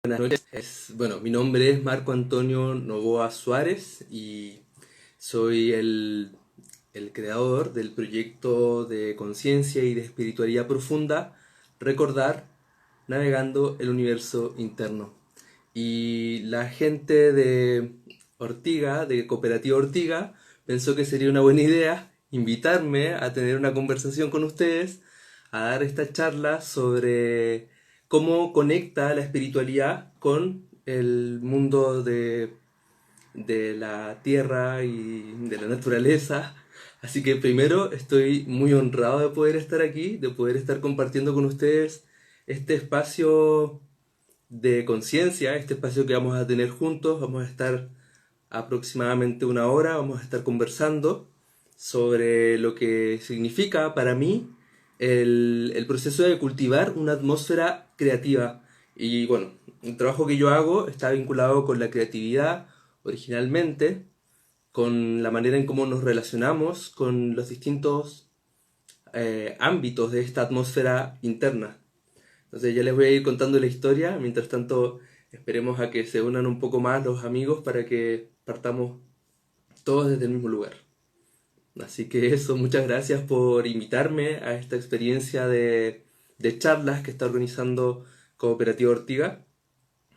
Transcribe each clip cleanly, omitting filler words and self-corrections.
Buenas noches. Bueno, mi nombre es Marco Antonio Novoa Suárez y soy el creador del proyecto de conciencia y de espiritualidad profunda Recordar Navegando el Universo Interno. Y la gente de Ortiga, de Cooperativa Ortiga, pensó que sería una buena idea invitarme a tener una conversación con ustedes, a dar esta charla sobre cómo conecta la espiritualidad con el mundo de la tierra y de la naturaleza. Así que primero estoy muy honrado de poder estar aquí, de poder estar compartiendo con ustedes este espacio de conciencia, este espacio que vamos a tener juntos. Vamos a estar aproximadamente una hora, vamos a estar conversando sobre lo que significa para mí el proceso de cultivar una atmósfera creativa. Y bueno, el trabajo que yo hago está vinculado con la creatividad originalmente, con la manera en cómo nos relacionamos con los distintos ámbitos de esta atmósfera interna. Entonces ya les voy a ir contando la historia. Mientras tanto, esperemos a que se unan un poco más los amigos para que partamos todos desde el mismo lugar. Así que eso, muchas gracias por invitarme a esta experiencia de charlas que está organizando Cooperativa Ortiga.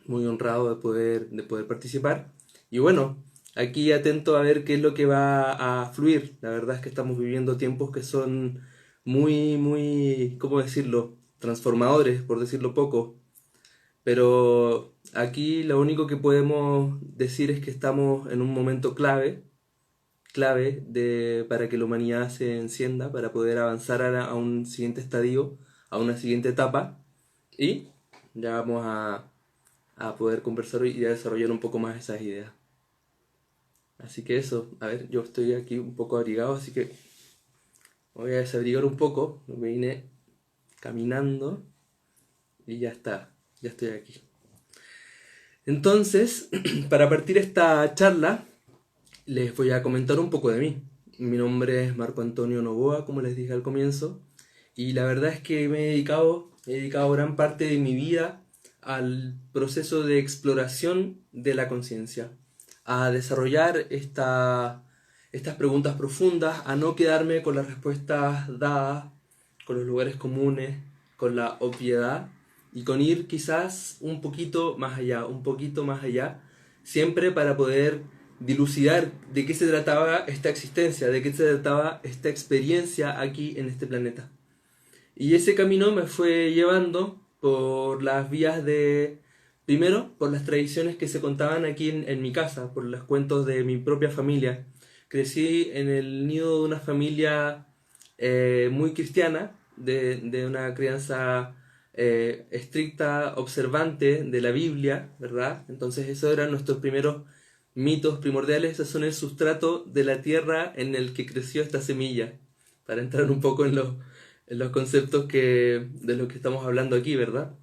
Muy honrado de poder participar. Y bueno, aquí atento a ver qué es lo que va a fluir. La verdad es que estamos viviendo tiempos que son muy, ¿cómo decirlo? Transformadores, por decirlo poco. Pero aquí lo único que podemos decir es que estamos en un momento clave para que la humanidad se encienda, para poder avanzar a un siguiente estadio, a una siguiente etapa. Y ya vamos a poder conversar y a desarrollar un poco más esas ideas. Así que eso, a ver, yo estoy aquí un poco abrigado, así que voy a desabrigar un poco. Me vine caminando y ya está, ya estoy aquí. Entonces, para partir esta charla, les voy a comentar un poco de mí. Mi nombre es Marco Antonio Novoa, como les dije al comienzo, y la verdad es que he dedicado gran parte de mi vida al proceso de exploración de la conciencia, a desarrollar estas preguntas profundas, a no quedarme con las respuestas dadas, con los lugares comunes, con la obviedad, y con ir quizás un poquito más allá, siempre para poder dilucidar de qué se trataba esta existencia, de qué se trataba esta experiencia aquí en este planeta. Y ese camino me fue llevando por las vías primero, por las tradiciones que se contaban aquí en mi casa, por los cuentos de mi propia familia. Crecí en el nido de una familia muy cristiana, de una crianza estricta, observante de la Biblia, ¿verdad? Entonces esos eran nuestros primeros mitos primordiales. Esos son el sustrato de la tierra en el que creció esta semilla, para entrar un poco en los conceptos de los que estamos hablando aquí, ¿verdad?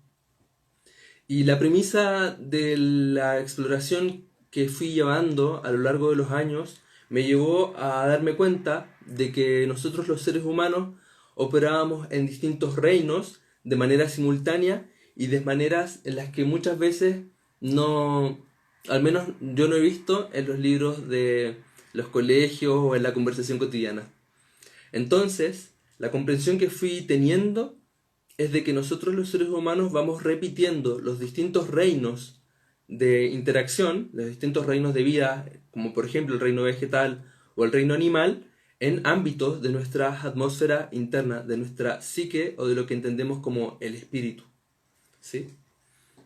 Y la premisa de la exploración que fui llevando a lo largo de los años me llevó a darme cuenta de que nosotros los seres humanos operábamos en distintos reinos de manera simultánea y de maneras en las que muchas veces no, al menos yo no he visto en los libros de los colegios o en la conversación cotidiana. Entonces, la comprensión que fui teniendo es de que nosotros los seres humanos vamos repitiendo los distintos reinos de interacción, los distintos reinos de vida, como por ejemplo el reino vegetal o el reino animal, en ámbitos de nuestra atmósfera interna, de nuestra psique o de lo que entendemos como el espíritu. ¿Sí?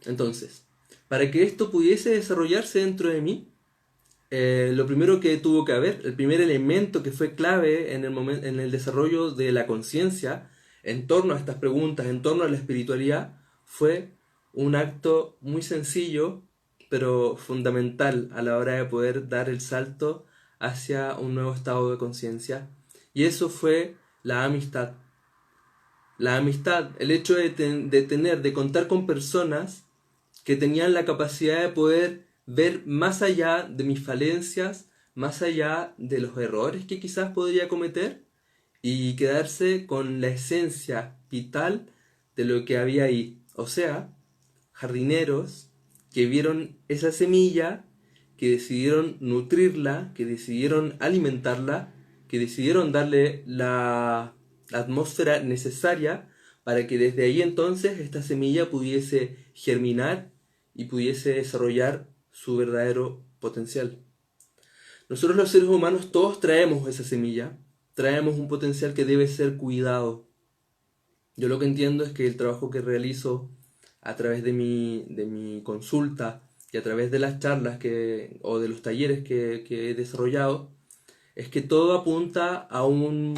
Entonces, para que esto pudiese desarrollarse dentro de mí, lo primero que tuvo que haber, el primer elemento que fue clave en el desarrollo de la conciencia en torno a estas preguntas, en torno a la espiritualidad, fue un acto muy sencillo, pero fundamental a la hora de poder dar el salto hacia un nuevo estado de conciencia. Y eso fue la amistad. La amistad, el hecho de contar con personas que tenían la capacidad de poder ver más allá de mis falencias, más allá de los errores que quizás podría cometer y quedarse con la esencia vital de lo que había ahí. O sea, jardineros que vieron esa semilla, que decidieron nutrirla, que decidieron alimentarla, que decidieron darle la atmósfera necesaria para que desde ahí entonces esta semilla pudiese germinar y pudiese desarrollar su verdadero potencial. Nosotros los seres humanos todos traemos esa semilla, traemos un potencial que debe ser cuidado. Yo lo que entiendo es que el trabajo que realizo a través de mi consulta y a través de las charlas o de los talleres que he desarrollado, es que todo apunta a un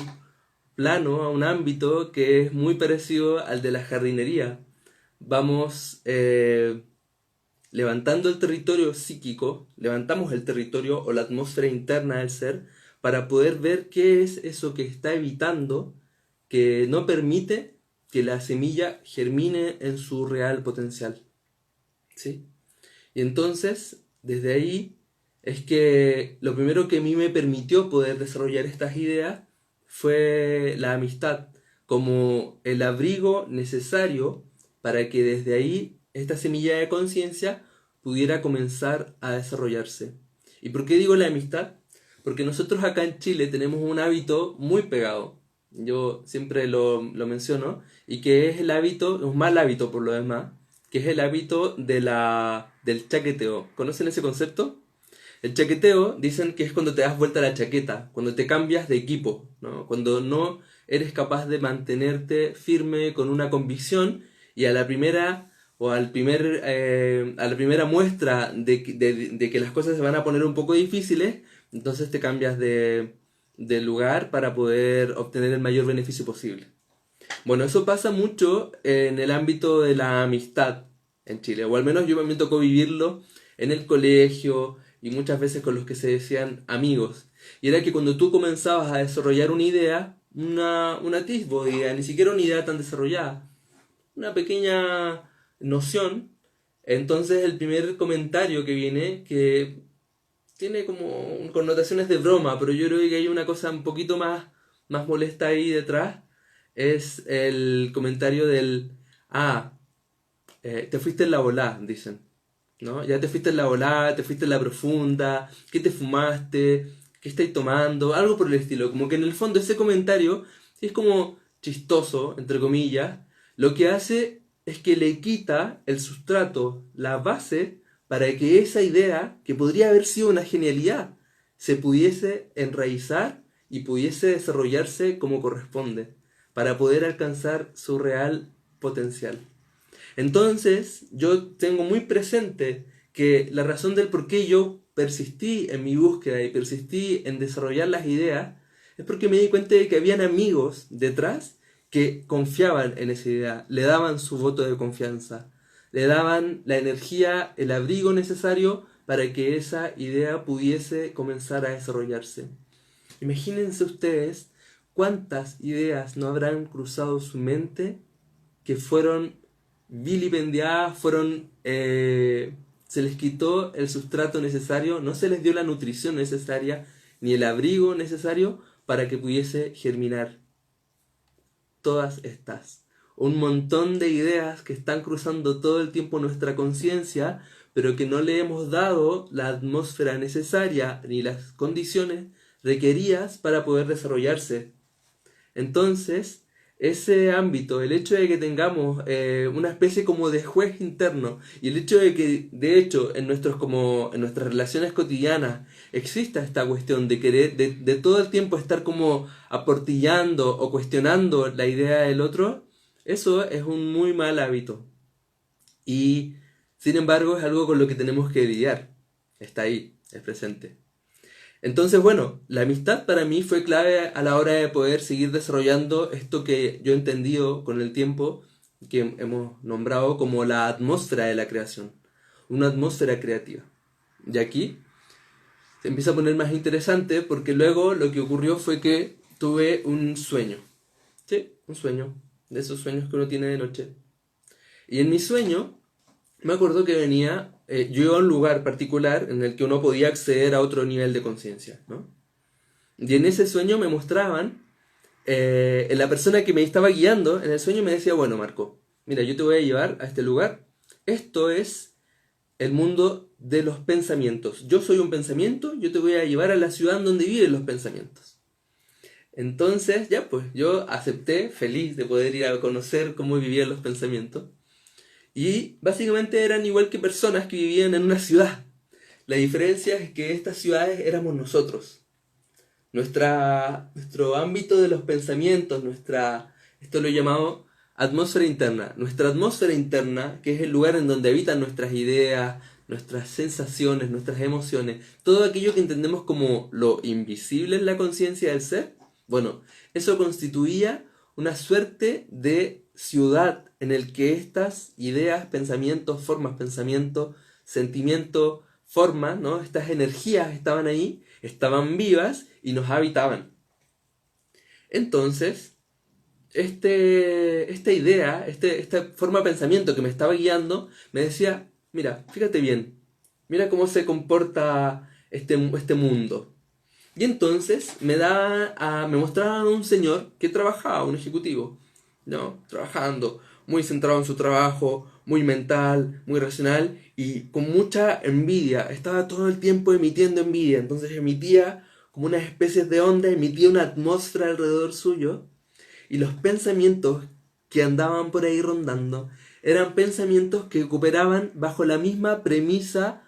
plano, a un ámbito que es muy parecido al de la jardinería. Vamos levantando el territorio psíquico, levantamos el territorio o la atmósfera interna del ser para poder ver qué es eso que está evitando, que no permite que la semilla germine en su real potencial. ¿Sí? Y entonces, desde ahí, es que lo primero que a mí me permitió poder desarrollar estas ideas fue la amistad, como el abrigo necesario para que desde ahí esta semilla de conciencia pudiera comenzar a desarrollarse. ¿Y por qué digo la amistad? Porque nosotros acá en Chile tenemos un hábito muy pegado, yo siempre lo menciono, y que es el hábito, un mal hábito por lo demás, que es el hábito del chaqueteo. ¿Conocen ese concepto? El chaqueteo dicen que es cuando te das vuelta la chaqueta, cuando te cambias de equipo, ¿no? Cuando no eres capaz de mantenerte firme con una convicción y a la primera o a la primera muestra de que las cosas se van a poner un poco difíciles, entonces te cambias de lugar para poder obtener el mayor beneficio posible. Bueno, eso pasa mucho en el ámbito de la amistad en Chile, o al menos yo me tocó vivirlo en el colegio y muchas veces con los que se decían amigos. Y era que cuando tú comenzabas a desarrollar una idea, un atisbo de idea, ni siquiera una idea tan desarrollada, una pequeña noción, entonces el primer comentario que viene, que tiene como connotaciones de broma, pero yo creo que hay una cosa un poquito más molesta ahí detrás, es el comentario te fuiste en la volá, dicen, ¿no? Ya te fuiste en la volá, te fuiste en la profunda, ¿qué te fumaste? ¿Qué estáis tomando? Algo por el estilo, como que en el fondo ese comentario es como chistoso, entre comillas, lo que hace es que le quita el sustrato, la base, para que esa idea, que podría haber sido una genialidad, se pudiese enraizar y pudiese desarrollarse como corresponde, para poder alcanzar su real potencial. Entonces, yo tengo muy presente que la razón del por qué yo persistí en mi búsqueda y persistí en desarrollar las ideas es porque me di cuenta de que habían amigos detrás que confiaban en esa idea, le daban su voto de confianza, le daban la energía, el abrigo necesario para que esa idea pudiese comenzar a desarrollarse. Imagínense ustedes cuántas ideas no habrán cruzado su mente que fueron vilipendiadas, se les quitó el sustrato necesario, no se les dio la nutrición necesaria ni el abrigo necesario para que pudiese germinar. Todas estas, un montón de ideas que están cruzando todo el tiempo nuestra conciencia, pero que no le hemos dado la atmósfera necesaria ni las condiciones requeridas para poder desarrollarse. Entonces, ese ámbito, el hecho de que tengamos una especie como de juez interno y el hecho de que, de hecho, en nuestras relaciones cotidianas exista esta cuestión de querer, de todo el tiempo estar como aportillando o cuestionando la idea del otro, eso es un muy mal hábito. Y, sin embargo, es algo con lo que tenemos que lidiar. Está ahí, es presente. Entonces, bueno, la amistad para mí fue clave a la hora de poder seguir desarrollando esto que yo he entendido con el tiempo, que hemos nombrado como la atmósfera de la creación, una atmósfera creativa. Y aquí se empieza a poner más interesante porque luego lo que ocurrió fue que tuve un sueño. Sí, un sueño, de esos sueños que uno tiene de noche. Y en mi sueño me acuerdo que yo iba a un lugar particular en el que uno podía acceder a otro nivel de conciencia, ¿no? Y en ese sueño me mostraban, la persona que me estaba guiando en el sueño me decía, bueno, Marco, mira, yo te voy a llevar a este lugar, esto es el mundo de los pensamientos. Yo soy un pensamiento, yo te voy a llevar a la ciudad donde viven los pensamientos. Entonces, ya pues, yo acepté, feliz de poder ir a conocer cómo vivían los pensamientos. Y básicamente eran igual que personas que vivían en una ciudad. La diferencia es que estas ciudades éramos nosotros. Nuestro ámbito de los pensamientos, esto lo he llamado atmósfera interna. Nuestra atmósfera interna, que es el lugar en donde habitan nuestras ideas, nuestras sensaciones, nuestras emociones, todo aquello que entendemos como lo invisible en la conciencia del ser, bueno, eso constituía una suerte de ciudad en el que estas ideas, pensamientos, formas, pensamientos, sentimientos, formas, ¿no? Estas energías estaban ahí, estaban vivas y nos habitaban. Entonces, esta forma de pensamiento que me estaba guiando, me decía, mira, fíjate bien, mira cómo se comporta este mundo. Y entonces me mostraban a un señor que trabajaba, un ejecutivo, ¿no? Trabajando, muy centrado en su trabajo, muy mental, muy racional y con mucha envidia. Estaba todo el tiempo emitiendo envidia, entonces emitía como unas especies de onda, emitía una atmósfera alrededor suyo y los pensamientos que andaban por ahí rondando eran pensamientos que cooperaban bajo la misma premisa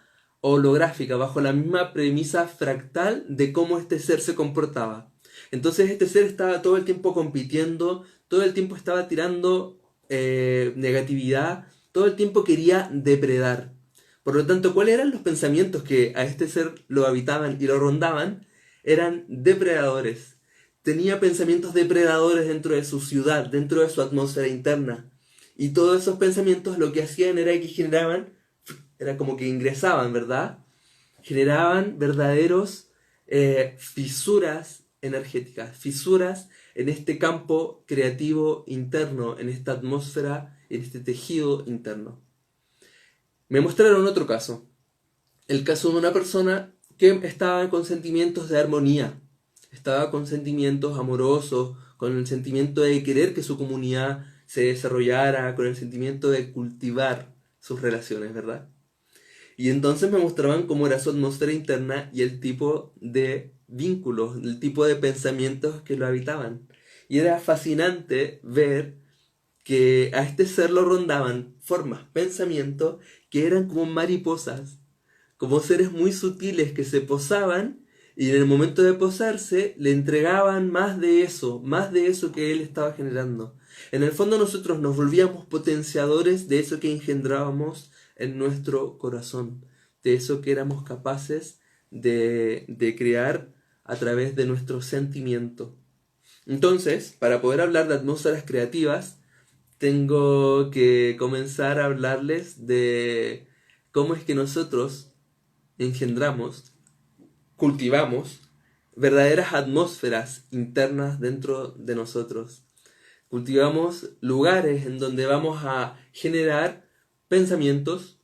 holográfica, bajo la misma premisa fractal de cómo este ser se comportaba. Entonces este ser estaba todo el tiempo compitiendo, todo el tiempo estaba tirando negatividad, todo el tiempo quería depredar. Por lo tanto, ¿cuáles eran los pensamientos que a este ser lo habitaban y lo rondaban? Eran depredadores. Tenía pensamientos depredadores dentro de su ciudad, dentro de su atmósfera interna. Y todos esos pensamientos lo que hacían era que generaban, era como que ingresaban, ¿verdad? Generaban verdaderos fisuras energéticas, fisuras en este campo creativo interno, en esta atmósfera, en este tejido interno. Me mostraron otro caso, el caso de una persona que estaba con sentimientos de armonía, estaba con sentimientos amorosos, con el sentimiento de querer que su comunidad se desarrollara, con el sentimiento de cultivar sus relaciones, ¿verdad? Y entonces me mostraban cómo era su atmósfera interna y el tipo de vínculos, el tipo de pensamientos que lo habitaban. Y era fascinante ver que a este ser lo rondaban formas, pensamientos que eran como mariposas, como seres muy sutiles que se posaban y en el momento de posarse le entregaban más de eso que él estaba generando. En el fondo nosotros nos volvíamos potenciadores de eso que engendrábamos en nuestro corazón, de eso que éramos capaces de crear a través de nuestro sentimiento. Entonces, para poder hablar de atmósferas creativas, tengo que comenzar a hablarles de cómo es que nosotros engendramos, cultivamos verdaderas atmósferas internas dentro de nosotros. Cultivamos lugares en donde vamos a generar pensamientos,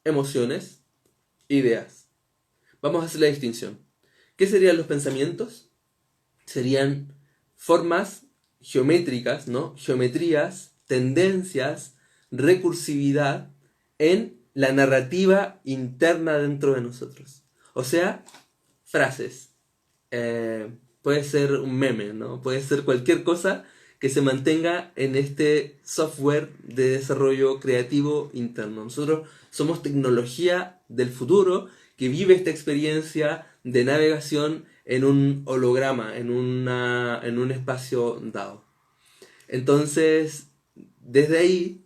emociones, ideas. Vamos a hacer la distinción. ¿Qué serían los pensamientos? Serían formas geométricas, ¿no? Geometrías, tendencias, recursividad en la narrativa interna dentro de nosotros. O sea, frases. Puede ser un meme, ¿no? Puede ser cualquier cosa que se mantenga en este software de desarrollo creativo interno. Nosotros somos tecnología del futuro que vive esta experiencia de navegación en un holograma, en un espacio dado. Entonces, desde ahí,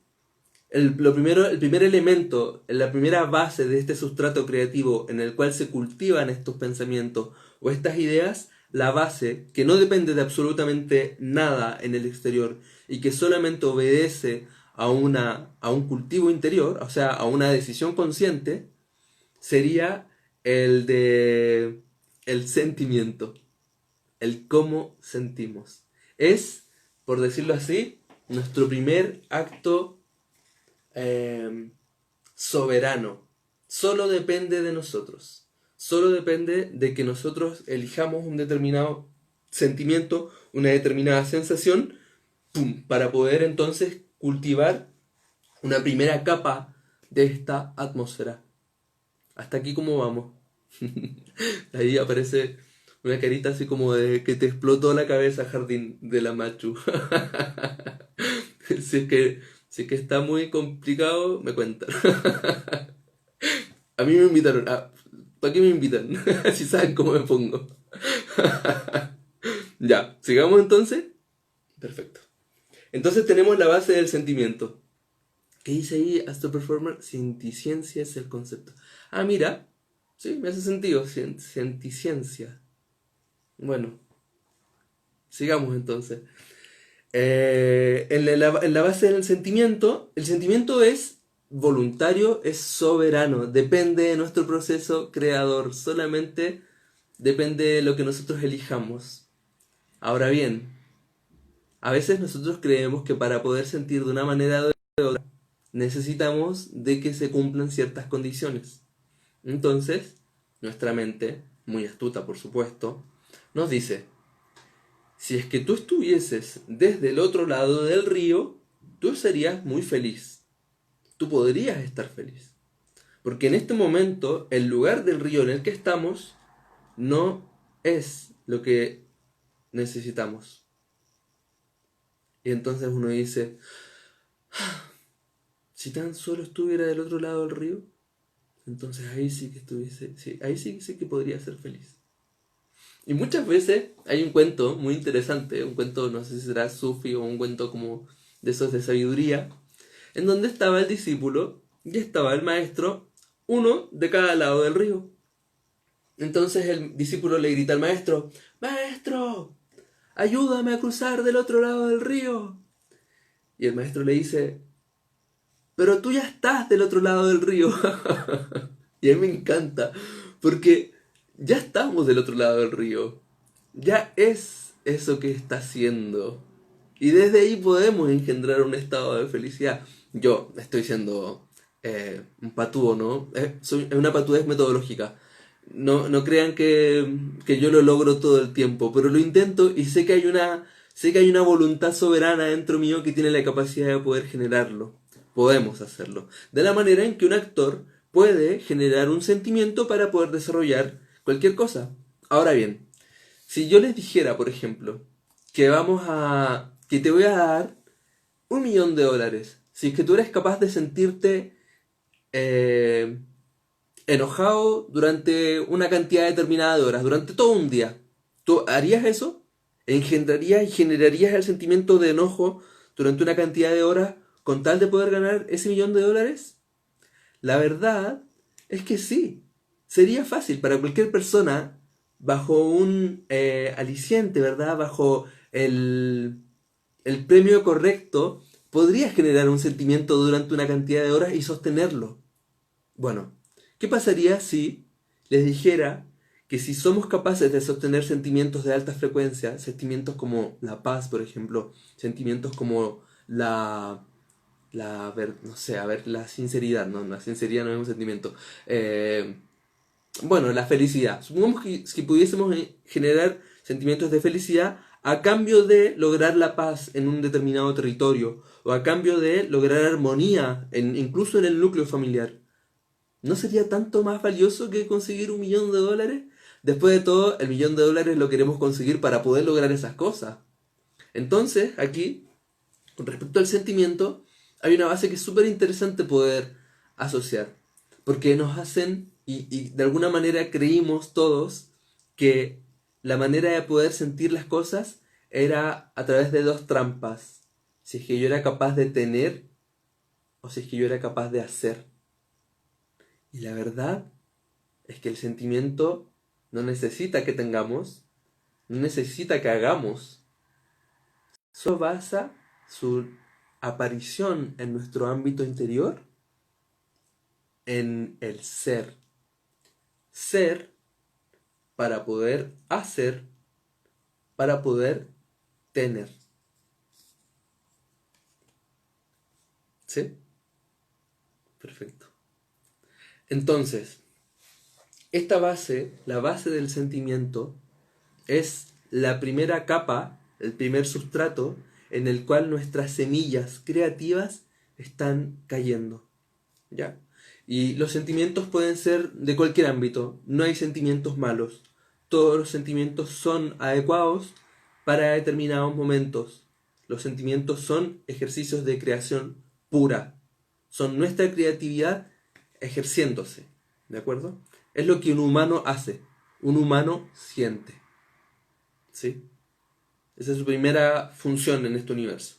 el primer elemento, la primera base de este sustrato creativo en el cual se cultivan estos pensamientos o estas ideas, la base, que no depende de absolutamente nada en el exterior y que solamente obedece a un cultivo interior, o sea, a una decisión consciente, sería el sentimiento, el cómo sentimos. Es, por decirlo así, nuestro primer acto soberano. Solo depende de nosotros. Solo depende de que nosotros elijamos un determinado sentimiento, una determinada sensación, ¡pum!, para poder entonces cultivar una primera capa de esta atmósfera. Hasta aquí cómo vamos. Ahí aparece una carita así como de que te explotó la cabeza, Jardín de la Machu. Si es que, si es que está muy complicado, me cuentan. A mí me invitaron. ¿Para qué me invitan? Si saben cómo me pongo. Ya, sigamos entonces. Perfecto. Entonces tenemos la base del sentimiento. ¿Qué dice ahí Astro Performer? Cienticiencia es el concepto. Mira. Sí, me hace sentido. Cienticiencia. Bueno, sigamos entonces. En la base del sentimiento, el sentimiento es voluntario, es soberano, depende de nuestro proceso creador, solamente depende de lo que nosotros elijamos. Ahora bien, a veces nosotros creemos que para poder sentir de una manera o de otra necesitamos de que se cumplan ciertas condiciones. Entonces, nuestra mente, muy astuta por supuesto, nos dice: si es que tú estuvieses desde el otro lado del río, tú serías muy feliz. Tú podrías estar feliz. Porque en este momento, el lugar del río en el que estamos no es lo que necesitamos. Y entonces uno dice: si tan solo estuviera del otro lado del río, entonces ahí sí que estuviese, sí, ahí sí que podría ser feliz. Y muchas veces hay un cuento muy interesante, un cuento, no sé si será sufi o un cuento como de esos de sabiduría, en donde estaba el discípulo y estaba el maestro, uno de cada lado del río. Entonces el discípulo le grita al maestro: ¡Maestro! ¡Ayúdame a cruzar del otro lado del río! Y el maestro le dice: pero tú ya estás del otro lado del río. Y a mí me encanta, porque ya estamos del otro lado del río. Ya es eso que está haciendo. Y desde ahí podemos engendrar un estado de felicidad. Yo estoy siendo un patúo, ¿no? Soy una patudez metodológica. No crean que yo lo logro todo el tiempo, pero lo intento y sé que hay una voluntad soberana dentro mío que tiene la capacidad de poder generarlo. Podemos hacerlo. De la manera en que un actor puede generar un sentimiento para poder desarrollar cualquier cosa. Ahora bien, si yo les dijera, por ejemplo, que te voy a dar $1.000.000, si es que tú eres capaz de sentirte eh, enojado durante una cantidad determinada de horas, durante todo un día, ¿tú harías eso? ¿Engendrarías y generarías el sentimiento de enojo durante una cantidad de horas con tal de poder ganar ese $1.000.000? La verdad es que sí. Sería fácil para cualquier persona bajo un aliciente, ¿verdad? Bajo el premio correcto, podría generar un sentimiento durante una cantidad de horas y sostenerlo. Bueno, ¿qué pasaría si les dijera que si somos capaces de sostener sentimientos de alta frecuencia, sentimientos como la paz, por ejemplo, sentimientos como no sé, a ver, la sinceridad, no, la sinceridad no es un sentimiento. Bueno, la felicidad. Supongamos que pudiésemos generar sentimientos de felicidad a cambio de lograr la paz en un determinado territorio o a cambio de lograr armonía incluso en el núcleo familiar. ¿No sería tanto más valioso que conseguir $1.000.000? Después de todo, el $1.000.000 lo queremos conseguir para poder lograr esas cosas. Entonces, aquí, con respecto al sentimiento, hay una base que es súper interesante poder asociar. Porque nos hacen, y de alguna manera creímos todos, que la manera de poder sentir las cosas era a través de dos trampas. Si es que yo era capaz de tener o si es que yo era capaz de hacer. Y la verdad es que el sentimiento no necesita que tengamos, no necesita que hagamos. Solo basa su aparición en nuestro ámbito interior en el ser. Ser para poder hacer, para poder tener. ¿Sí? Perfecto. Entonces, esta base, la base del sentimiento, es la primera capa, el primer sustrato en el cual nuestras semillas creativas están cayendo. ¿Ya? Y los sentimientos pueden ser de cualquier ámbito, no hay sentimientos malos. Todos los sentimientos son adecuados para determinados momentos. Los sentimientos son ejercicios de creación pura. Son nuestra creatividad ejerciéndose. ¿De acuerdo? Es lo que un humano hace. Un humano siente. ¿Sí? Esa es su primera función en este universo.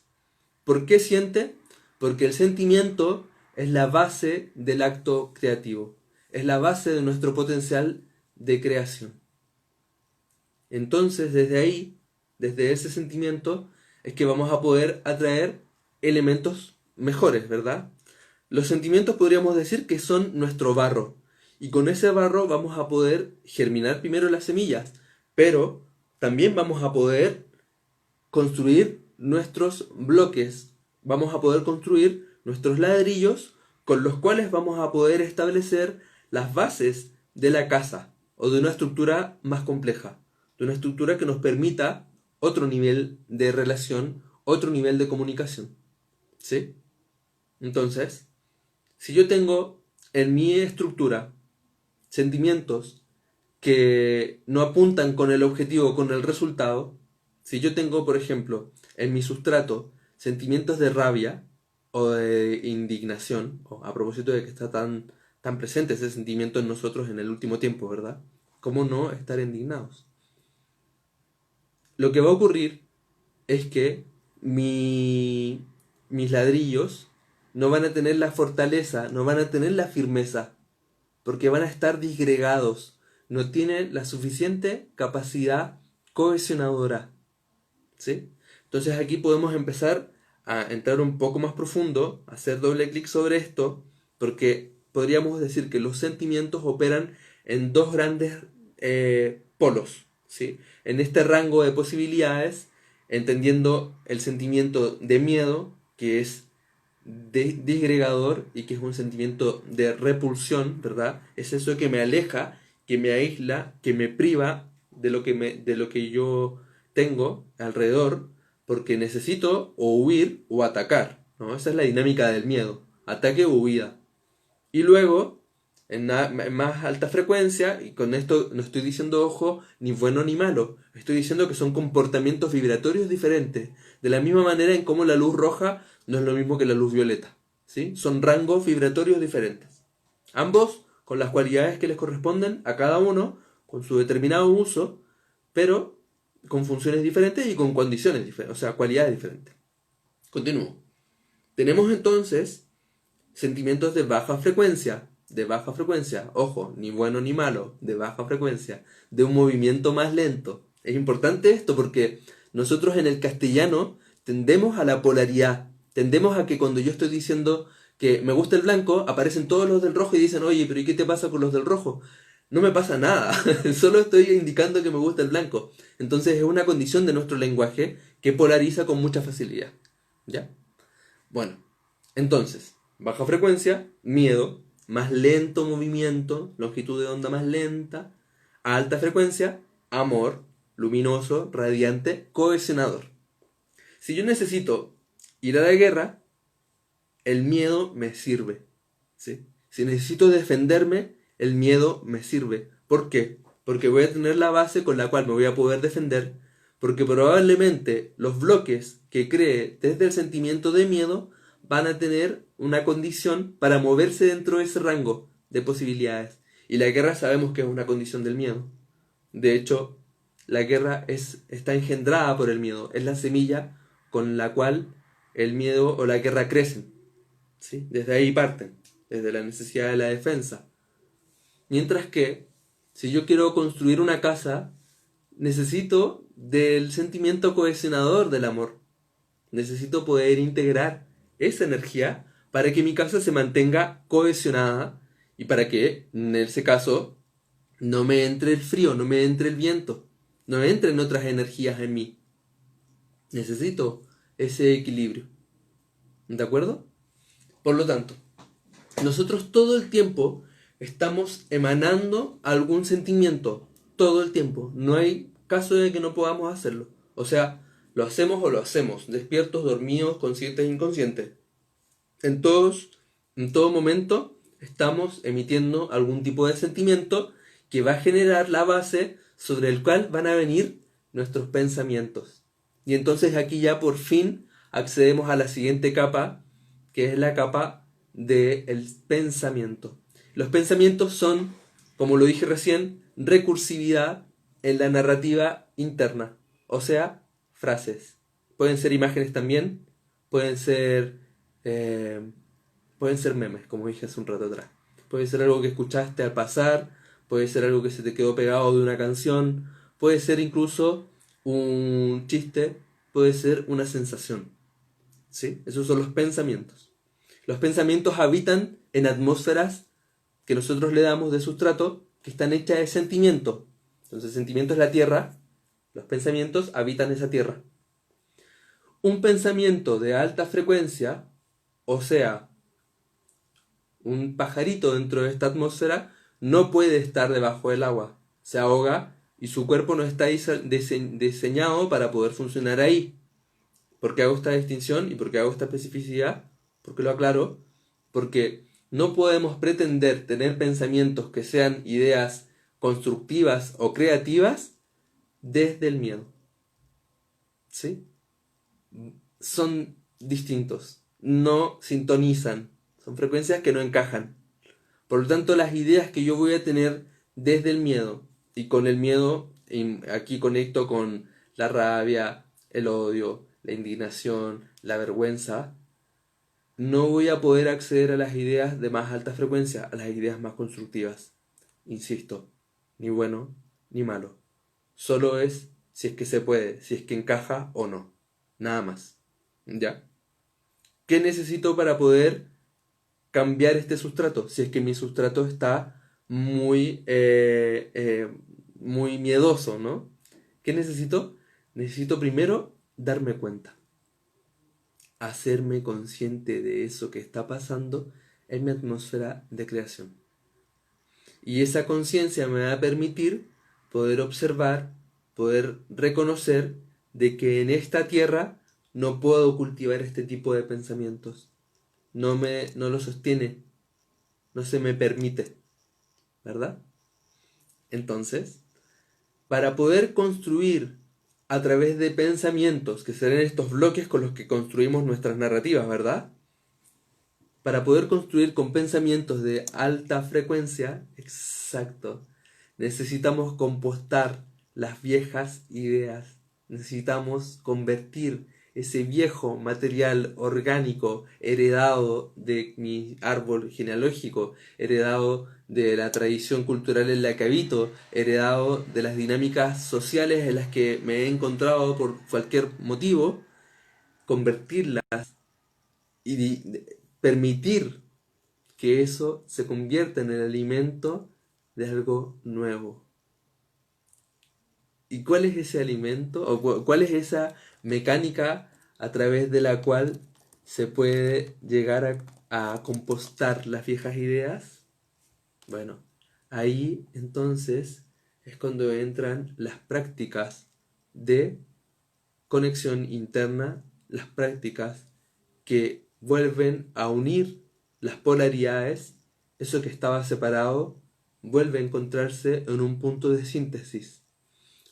¿Por qué siente? Porque el sentimiento es la base del acto creativo. Es la base de nuestro potencial de creación. Entonces, desde ahí, desde ese sentimiento, es que vamos a poder atraer elementos mejores, ¿verdad? Los sentimientos podríamos decir que son nuestro barro. Y con ese barro vamos a poder germinar primero las semillas, pero también vamos a poder construir nuestros bloques, vamos a poder construir nuestros ladrillos con los cuales vamos a poder establecer las bases de la casa o de una estructura más compleja, de una estructura que nos permita otro nivel de relación, otro nivel de comunicación. ¿Sí? Entonces, si yo tengo en mi estructura sentimientos que no apuntan con el objetivo, con el resultado, si yo tengo, por ejemplo, en mi sustrato sentimientos de rabia o de indignación, o a propósito de que está tan presente ese sentimiento en nosotros en el último tiempo, ¿verdad? ¿Cómo no estar indignados? Lo que va a ocurrir es que mis ladrillos no van a tener la fortaleza, no van a tener la firmeza, porque van a estar disgregados, no tienen la suficiente capacidad cohesionadora. ¿Sí? Entonces aquí podemos empezar a entrar un poco más profundo, hacer doble clic sobre esto, porque podríamos decir que los sentimientos operan en dos grandes polos, ¿sí? En este rango de posibilidades, entendiendo el sentimiento de miedo, que es disgregador y que es un sentimiento de repulsión, ¿verdad? Es eso que me aleja, que me aísla, que me priva de lo que yo tengo alrededor, porque necesito o huir o atacar, ¿no? Esa es la dinámica del miedo, ataque o huida. Y luego, en más alta frecuencia, y con esto no estoy diciendo, ojo, ni bueno ni malo, estoy diciendo que son comportamientos vibratorios diferentes, de la misma manera en cómo la luz roja no es lo mismo que la luz violeta, ¿sí? Son rangos vibratorios diferentes. Ambos con las cualidades que les corresponden a cada uno, con su determinado uso, pero con funciones diferentes y con condiciones diferentes, o sea, cualidades diferentes. Continúo. Tenemos entonces sentimientos de baja frecuencia, ojo, ni bueno ni malo, de baja frecuencia, de un movimiento más lento. Es importante esto porque nosotros en el castellano tendemos a la polaridad, tendemos a que cuando yo estoy diciendo que me gusta el blanco, aparecen todos los del rojo y dicen, oye, pero ¿y qué te pasa con los del rojo? No me pasa nada, solo estoy indicando que me gusta el blanco. Entonces es una condición de nuestro lenguaje que polariza con mucha facilidad. ¿Ya? Bueno, entonces, baja frecuencia, miedo, más lento movimiento, longitud de onda más lenta, alta frecuencia, amor, luminoso, radiante, cohesionador. Si yo necesito ir a la guerra, el miedo me sirve, ¿sí? Si necesito defenderme, el miedo me sirve. ¿Por qué? Porque voy a tener la base con la cual me voy a poder defender, porque probablemente los bloques que cree desde el sentimiento de miedo van a tener una condición para moverse dentro de ese rango de posibilidades. Y la guerra sabemos que es una condición del miedo. De hecho, la guerra está engendrada por el miedo. Es la semilla con la cual el miedo o la guerra crecen. ¿Sí? Desde ahí parten, desde la necesidad de la defensa. Mientras que, si yo quiero construir una casa, necesito del sentimiento cohesionador del amor. Necesito poder integrar esa energía para que mi casa se mantenga cohesionada y para que, en ese caso, no me entre el frío, no me entre el viento, no entren otras energías en mí. Necesito ese equilibrio. ¿De acuerdo? Por lo tanto, nosotros todo el tiempo estamos emanando algún sentimiento, todo el tiempo. No hay caso de que no podamos hacerlo. O sea, lo hacemos o lo hacemos, despiertos, dormidos, conscientes e inconscientes. En todo momento estamos emitiendo algún tipo de sentimiento que va a generar la base sobre el cual van a venir nuestros pensamientos. Y entonces aquí ya por fin accedemos a la siguiente capa, que es la capa del pensamiento. Los pensamientos son, como lo dije recién, recursividad en la narrativa interna, o sea, frases. Pueden ser imágenes también, pueden ser, eh, pueden ser memes, como dije hace un rato atrás. Puede ser algo que escuchaste al pasar, puede ser algo que se te quedó pegado de una canción, puede ser incluso un chiste, puede ser una sensación. ¿Sí? Esos son los pensamientos. Los pensamientos habitan en atmósferas que nosotros le damos de sustrato que están hechas de sentimiento. Entonces, el sentimiento es la tierra, los pensamientos habitan esa tierra. Un pensamiento de alta frecuencia, o sea, un pajarito dentro de esta atmósfera, no puede estar debajo del agua. Se ahoga y su cuerpo no está diseñado para poder funcionar ahí. ¿Por qué hago esta distinción y por qué hago esta especificidad? ¿Por qué lo aclaro? Porque no podemos pretender tener pensamientos que sean ideas constructivas o creativas desde el miedo. ¿Sí? Son distintos, no sintonizan, son frecuencias que no encajan. Por lo tanto, las ideas que yo voy a tener desde el miedo, y con el miedo aquí conecto con la rabia, el odio, la indignación, la vergüenza, no voy a poder acceder a las ideas de más alta frecuencia, a las ideas más constructivas. Insisto, ni bueno ni malo. Solo es si es que se puede, si es que encaja o no. Nada más. ¿Ya? ¿Qué necesito para poder cambiar este sustrato? Si es que mi sustrato está muy miedoso, ¿no? ¿Qué necesito? Necesito primero darme cuenta, hacerme consciente de eso que está pasando en mi atmósfera de creación. Y esa conciencia me va a permitir poder observar, poder reconocer de que en esta tierra no puedo cultivar este tipo de pensamientos. No lo sostiene, no se me permite, ¿verdad? Entonces, para poder construir a través de pensamientos, que serán estos bloques con los que construimos nuestras narrativas, ¿verdad? Para poder construir con pensamientos de alta frecuencia, exacto, necesitamos compostar las viejas ideas, necesitamos convertir ese viejo material orgánico heredado de mi árbol genealógico, heredado de la tradición cultural en la que habito, heredado de las dinámicas sociales en las que me he encontrado por cualquier motivo, convertirlas y permitir que eso se convierta en el alimento de algo nuevo. ¿Y cuál es ese alimento? ¿O cuál es esa mecánica a través de la cual se puede llegar a compostar las viejas ideas? Bueno, ahí entonces es cuando entran las prácticas de conexión interna, las prácticas que vuelven a unir las polaridades, eso que estaba separado vuelve a encontrarse en un punto de síntesis.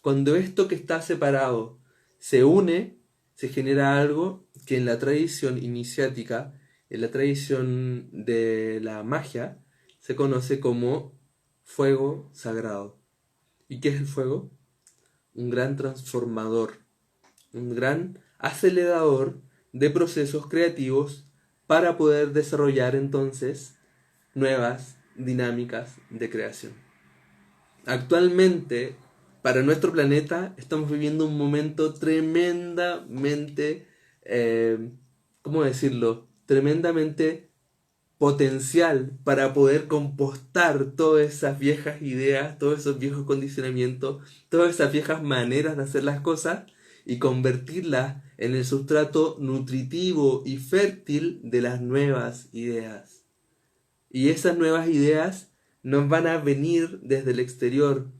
Cuando esto que está separado se une, se genera algo que en la tradición iniciática, en la tradición de la magia, se conoce como fuego sagrado. ¿Y qué es el fuego? Un gran transformador, un gran acelerador de procesos creativos para poder desarrollar entonces nuevas dinámicas de creación. Actualmente, para nuestro planeta, estamos viviendo un momento tremendamente, ¿cómo decirlo? Tremendamente potencial para poder compostar todas esas viejas ideas, todos esos viejos condicionamientos, todas esas viejas maneras de hacer las cosas y convertirlas en el sustrato nutritivo y fértil de las nuevas ideas. Y esas nuevas ideas no van a venir desde el exterior,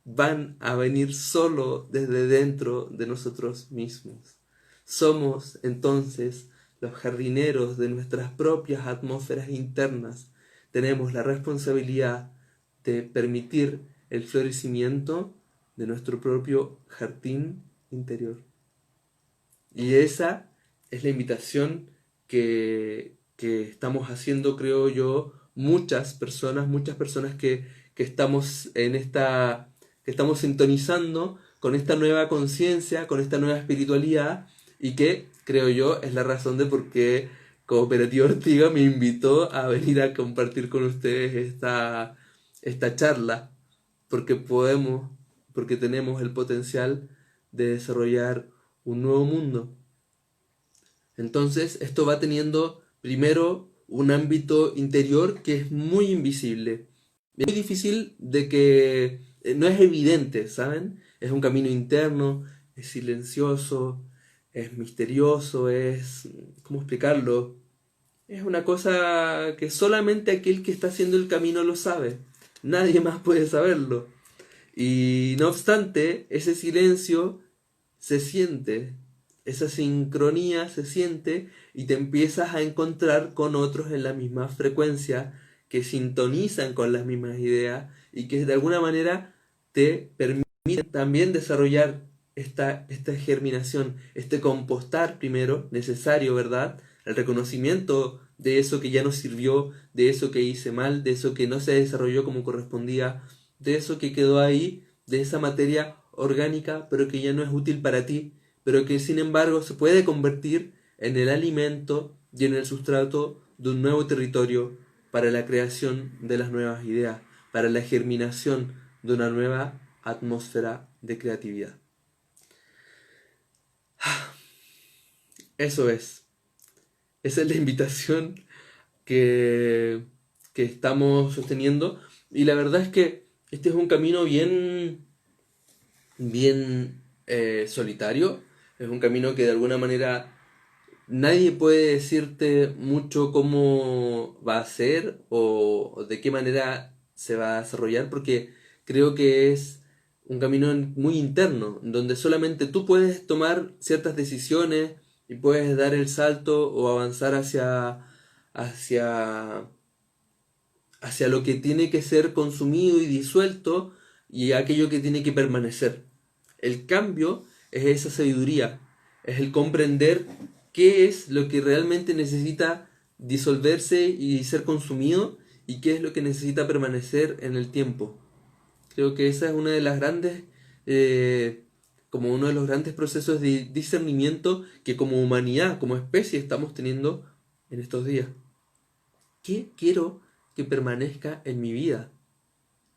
van a venir solo desde dentro de nosotros mismos. Somos entonces los jardineros de nuestras propias atmósferas internas. tenemos la responsabilidad de permitir el florecimiento de nuestro propio jardín interior. Y esa es la invitación que estamos haciendo, creo yo, muchas personas que estamos que estamos sintonizando con esta nueva conciencia, con esta nueva espiritualidad, y que, creo yo, es la razón de por qué Cooperativa Ortiga me invitó a venir a compartir con ustedes esta charla, porque porque tenemos el potencial de desarrollar un nuevo mundo. Entonces, esto va teniendo primero un ámbito interior que es muy invisible. Es muy difícil de que no es evidente, ¿saben? Es un camino interno, es silencioso, es misterioso, ¿cómo explicarlo? Es una cosa que solamente aquel que está haciendo el camino lo sabe. Nadie más puede saberlo. Y no obstante, ese silencio se siente, esa sincronía se siente y te empiezas a encontrar con otros en la misma frecuencia, que sintonizan con las mismas ideas y que de alguna manera te permiten también desarrollar esta germinación, este compostar primero necesario, ¿verdad? El reconocimiento de eso que ya no sirvió, de eso que hice mal, de eso que no se desarrolló como correspondía, de eso que quedó ahí, de esa materia orgánica, pero que ya no es útil para ti, pero que sin embargo se puede convertir en el alimento y en el sustrato de un nuevo territorio para la creación de las nuevas ideas, para la germinación de una nueva atmósfera de creatividad. Eso es. Esa es la invitación que, que estamos sosteniendo. Y la verdad es que este es un camino bien solitario. Es un camino que de alguna manera nadie puede decirte mucho cómo va a ser o de qué manera se va a desarrollar, porque creo que es un camino muy interno, donde solamente tú puedes tomar ciertas decisiones y puedes dar el salto o avanzar hacia, hacia lo que tiene que ser consumido y disuelto y aquello que tiene que permanecer. El cambio es esa sabiduría, es el comprender qué es lo que realmente necesita disolverse y ser consumido y qué es lo que necesita permanecer en el tiempo. Creo que esa es una de las grandes, como uno de los grandes procesos de discernimiento que como humanidad, como especie estamos teniendo en estos días. ¿Qué quiero que permanezca en mi vida?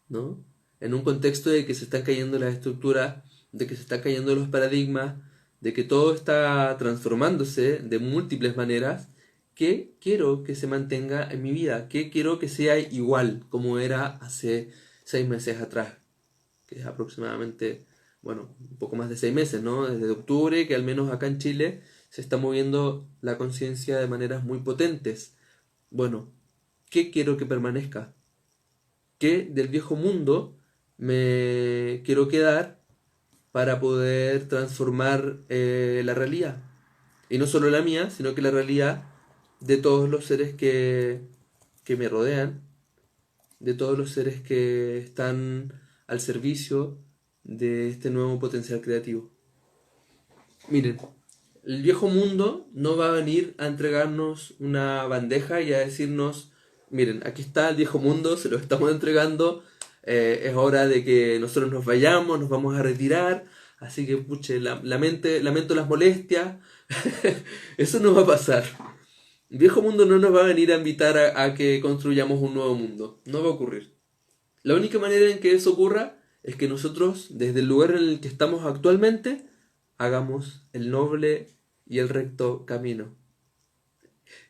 ¿No? En un contexto de que se están cayendo las estructuras, de que se están cayendo los paradigmas, de que todo está transformándose de múltiples maneras, ¿qué quiero que se mantenga en mi vida? ¿Qué quiero que sea igual como era hace 6 meses atrás? Que es aproximadamente, bueno, un poco más de 6 meses, ¿no? Desde octubre, que al menos acá en Chile se está moviendo la conciencia de maneras muy potentes. Bueno, ¿qué quiero que permanezca? ¿Qué del viejo mundo me quiero quedar para poder transformar la realidad? Y no solo la mía, sino que la realidad de todos los seres que me rodean, de todos los seres que están al servicio de este nuevo potencial creativo. Miren, el viejo mundo no va a venir a entregarnos una bandeja y a decirnos, miren, aquí está el viejo mundo, se lo estamos entregando, es hora de que nosotros nos vayamos, nos vamos a retirar, así que, puche, lamento las molestias, eso no va a pasar. El viejo mundo no nos va a venir a invitar a que construyamos un nuevo mundo, no va a ocurrir. La única manera en que eso ocurra es que nosotros, desde el lugar en el que estamos actualmente, hagamos el noble y el recto camino.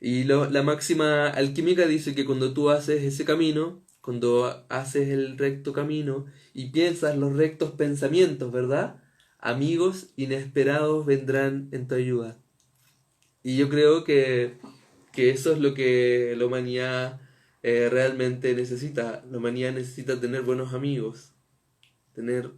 Y la máxima alquímica dice que cuando tú haces ese camino, cuando haces el recto camino y piensas los rectos pensamientos, ¿verdad? Amigos inesperados vendrán en tu ayuda. Y yo creo que eso es lo que la humanidad realmente necesita. La humanidad necesita tener buenos amigos, tener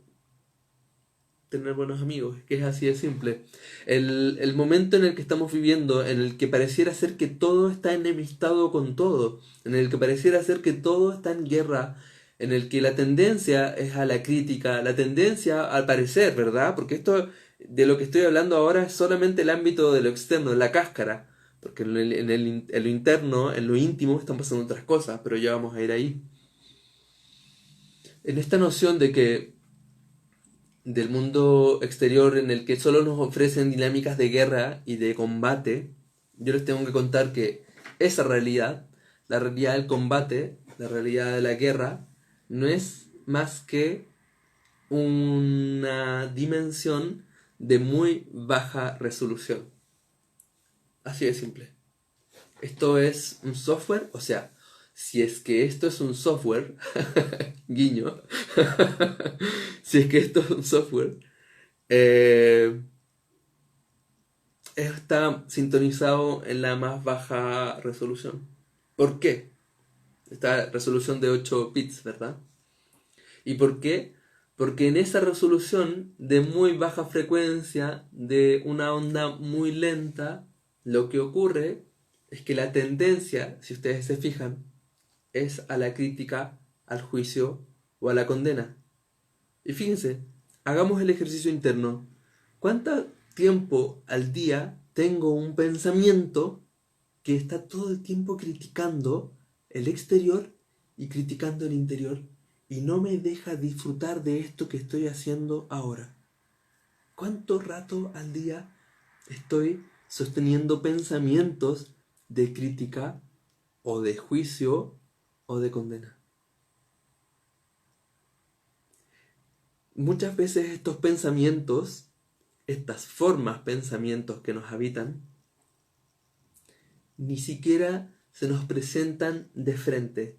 tener buenos amigos, que es así de simple. El momento en el que estamos viviendo, en el que pareciera ser que todo está enemistado con todo, en el que pareciera ser que todo está en guerra, en el que la tendencia es a la crítica, la tendencia al parecer, ¿verdad? Porque esto de lo que estoy hablando ahora es solamente el ámbito de lo externo, la cáscara, porque en lo interno, en lo íntimo, están pasando otras cosas, pero ya vamos a ir ahí. En esta noción de que del mundo exterior en el que solo nos ofrecen dinámicas de guerra y de combate, yo les tengo que contar que esa realidad, la realidad del combate, la realidad de la guerra, no es más que una dimensión de muy baja resolución. Así de simple. Esto es un software, o sea, si es que esto es un software, guiño, si es que esto es un software, está sintonizado en la más baja resolución. ¿Por qué? Esta resolución de 8 bits, ¿verdad? ¿Y por qué? Porque en esa resolución de muy baja frecuencia, de una onda muy lenta, lo que ocurre es que la tendencia, si ustedes se fijan, es a la crítica, al juicio o a la condena. Y fíjense, hagamos el ejercicio interno. ¿Cuánto tiempo al día tengo un pensamiento que está todo el tiempo criticando el exterior y criticando el interior y no me deja disfrutar de esto que estoy haciendo ahora? ¿Cuánto rato al día estoy sosteniendo pensamientos de crítica o de juicio o de condena? Muchas veces estos pensamientos, estas formas pensamientos que nos habitan, ni siquiera se nos presentan de frente.